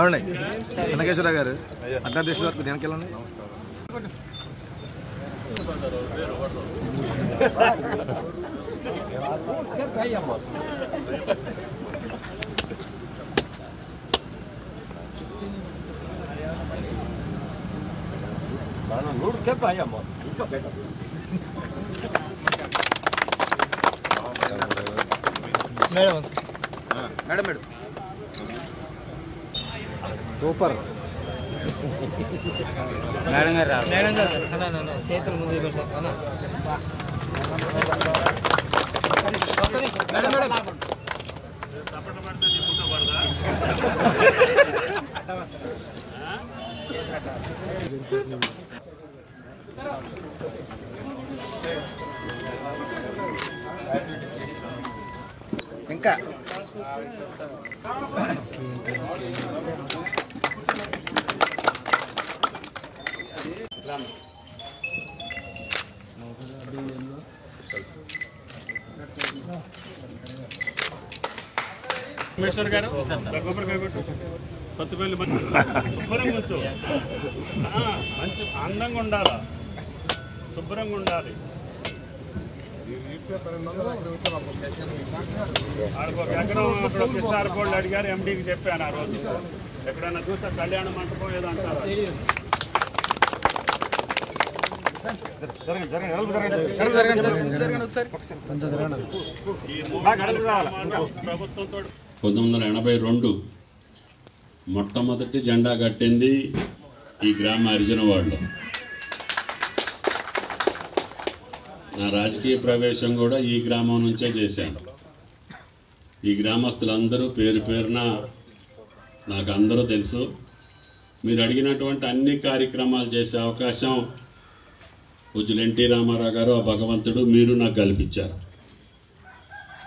ఏమండి చెన్నకేశ్వరరావు గారు అడ్డాధ్యక్షుల వరకు దేనికి వెళ్ళండి. Madam madam madam super madam గారు మేడం గారు చేతులు ముందు మేడం మేడం ఇంకా కమిషనర్ గారు సత్తుపల్లి మంచి అందంగా ఉండాలా, శుభ్రంగా ఉండాలి. ఒక ఎకరం అక్కడ కృష్ణారకోళ్ళు అడిగారు, ఎండీకి చెప్పాను ఆ రోజు. ఎక్కడైనా చూస్తే కళ్యాణ మంటపం ఏదో అంటారు. ప్రభుత్వంతో 1982 మొట్టమొదటి జెండా కట్టింది ఈ గ్రామ హరిజనవాడలో. నా రాజకీయ ప్రవేశం కూడా ఈ గ్రామం నుంచే చేశాను. ఈ గ్రామస్తులందరూ పేరు పేరున నాకు అందరూ తెలుసు. మీరు అడిగినటువంటి అన్ని కార్యక్రమాలు చేసే అవకాశం పూజ్యులు ఎన్టీ రామారావు గారు, ఆ భగవంతుడు, మీరు నాకు కల్పించారు.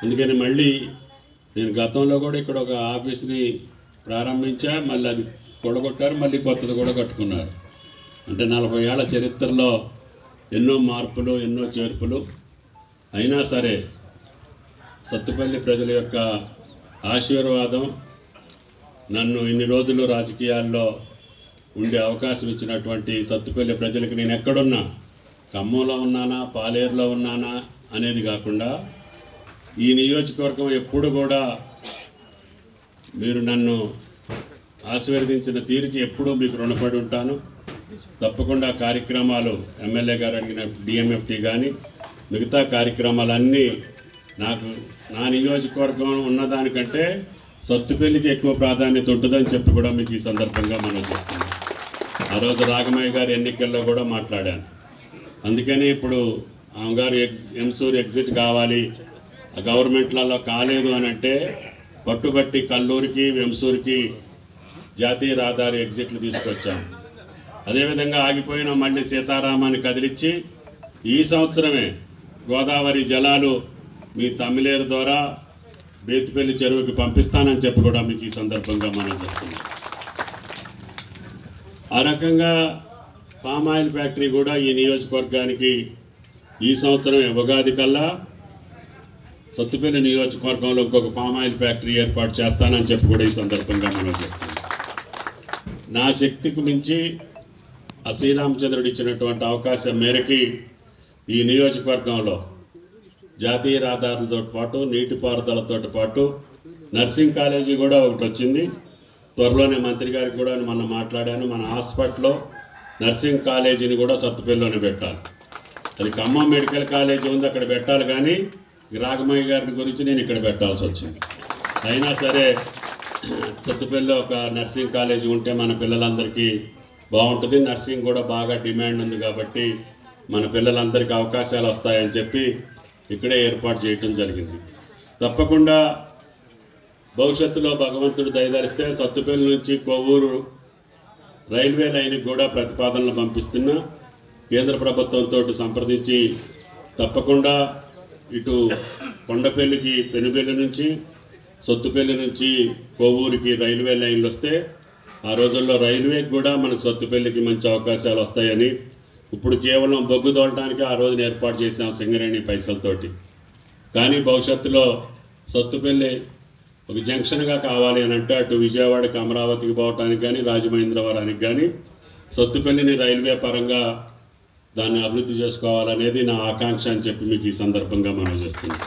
అందుకని మళ్ళీ నేను గతంలో కూడా ఇక్కడ ఒక ఆఫీస్ని ప్రారంభించా, మళ్ళీ అది కూడగొట్టారు, మళ్ళీ కొత్తది కూడా కట్టుకున్నారు. అంటే 40 ఏళ్ల చరిత్రలో ఎన్నో మార్పులు, ఎన్నో చేర్పులు. అయినా సరే సత్తుపల్లి ప్రజల యొక్క ఆశీర్వాదం నన్ను ఇన్ని రోజులు రాజకీయాల్లో ఉండే అవకాశం ఇచ్చినటువంటి సత్తుపల్లి ప్రజలకు, నేను ఎక్కడున్నా, ఖమ్మంలో ఉన్నానా, పాలేరులో ఉన్నానా అనేది కాకుండా ఈ నియోజకవర్గం ఎప్పుడు కూడా మీరు నన్ను ఆశీర్వదించిన తీరుకి ఎప్పుడూ మీకు రుణపడి ఉంటాను. తప్పకుండా కార్యక్రమాలు ఎమ్మెల్యే గారు అడిగిన డిఎంఎఫ్టీ కానీ మిగతా కార్యక్రమాలన్నీ నాకు నా నియోజకవర్గం ఉన్నదానికంటే సత్తుపల్లికి ఎక్కువ ప్రాధాన్యత ఉంటుందని చెప్పి కూడా మీకు ఈ సందర్భంగా మనం చెప్తున్నాం. ఆ రోజు రాఘమయ్య గారి ఎన్నికల్లో కూడా మాట్లాడాను. అందుకని ఇప్పుడు ఆమెగారు ఎంసూర్ ఎగ్జిట్ కావాలి, ఆ గవర్నమెంట్లలో కాలేదు అని అంటే పట్టుబట్టి కల్లూరికి, వెంసూరికి జాతీయ రహదారి ఎగ్జిట్లు తీసుకొచ్చాం. అదేవిధంగా ఆగిపోయిన మళ్ళీ సీతారామాన్ని కదిలించి ఈ సంవత్సరమే గోదావరి జలాలు మీ తమిళేరు ద్వారా బేతిపల్లి చెరువుకి పంపిస్తానని చెప్పి కూడా మీకు ఈ సందర్భంగా మనం చెప్తున్నాం. ఆ రకంగా పామాయిల్ ఫ్యాక్టరీ కూడా ఈ నియోజకవర్గానికి ఈ సంవత్సరం ఉగాది కల్లా సత్తుపల్లి నియోజకవర్గంలో ఇంకొక పామాయిల్ ఫ్యాక్టరీ ఏర్పాటు చేస్తానని చెప్పి కూడా ఈ సందర్భంగా మనం చేస్తున్నాం. నా శక్తికి మించి ఆ శ్రీరామచంద్రుడు ఇచ్చినటువంటి అవకాశం మేరకి ఈ నియోజకవర్గంలో జాతీయ రహదారులతో పాటు నీటిపారుదలతో పాటు నర్సింగ్ కాలేజీ కూడా ఒకటి వచ్చింది. త్వరలోనే మంత్రి గారికి కూడా మనం మాట్లాడాను, మన హాస్పిటల్లో నర్సింగ్ కాలేజీని కూడా సత్తుపల్లిలోనే పెట్టాలి. అది ఖమ్మం మెడికల్ కాలేజీ ఉంది, అక్కడ పెట్టాలి. కానీ రాఘమయ్య గారి గురించి నేను ఇక్కడ పెట్టాల్సి వచ్చింది. అయినా సరే సత్తుపల్లిలో ఒక నర్సింగ్ కాలేజీ ఉంటే మన పిల్లలందరికీ బాగుంటుంది. నర్సింగ్ కూడా బాగా డిమాండ్ ఉంది కాబట్టి మన పిల్లలందరికీ అవకాశాలు వస్తాయని చెప్పి ఇక్కడే ఏర్పాటు చేయటం జరిగింది. తప్పకుండా భవిష్యత్తులో భగవంతుడు దయదలిస్తే సత్తుపల్లి నుంచి కొవ్వూరు రైల్వే లైన్కి కూడా ప్రతిపాదనలు పంపిస్తున్నా. కేంద్ర ప్రభుత్వంతో సంప్రదించి తప్పకుండా ఇటు కొండపల్లికి, పెనుబెల్లి నుంచి, సొత్తుపల్లి నుంచి కొవ్వూరికి రైల్వే లైన్లు వస్తే ఆ రోజుల్లో రైల్వేకి కూడా మనకు సత్తుపల్లికి మంచి అవకాశాలు వస్తాయని, ఇప్పుడు కేవలం బొగ్గు తోలటానికి ఆ రోజున ఏర్పాటు చేసాం సింగరేణి పైసలతోటి. కానీ భవిష్యత్తులో సత్తుపల్లి ఒక జంక్షన్గా కావాలి అని అంటే అటు విజయవాడకి అమరావతికి పోవటానికి కానీ రాజమహేంద్రవరానికి కానీ సత్తుపల్లిని రైల్వే పరంగా దాన్ని అభివృద్ధి చేసుకోవాలనేది నా ఆకాంక్ష అని చెప్పి మీకు ఈ సందర్భంగా మనం చేస్తున్నాం.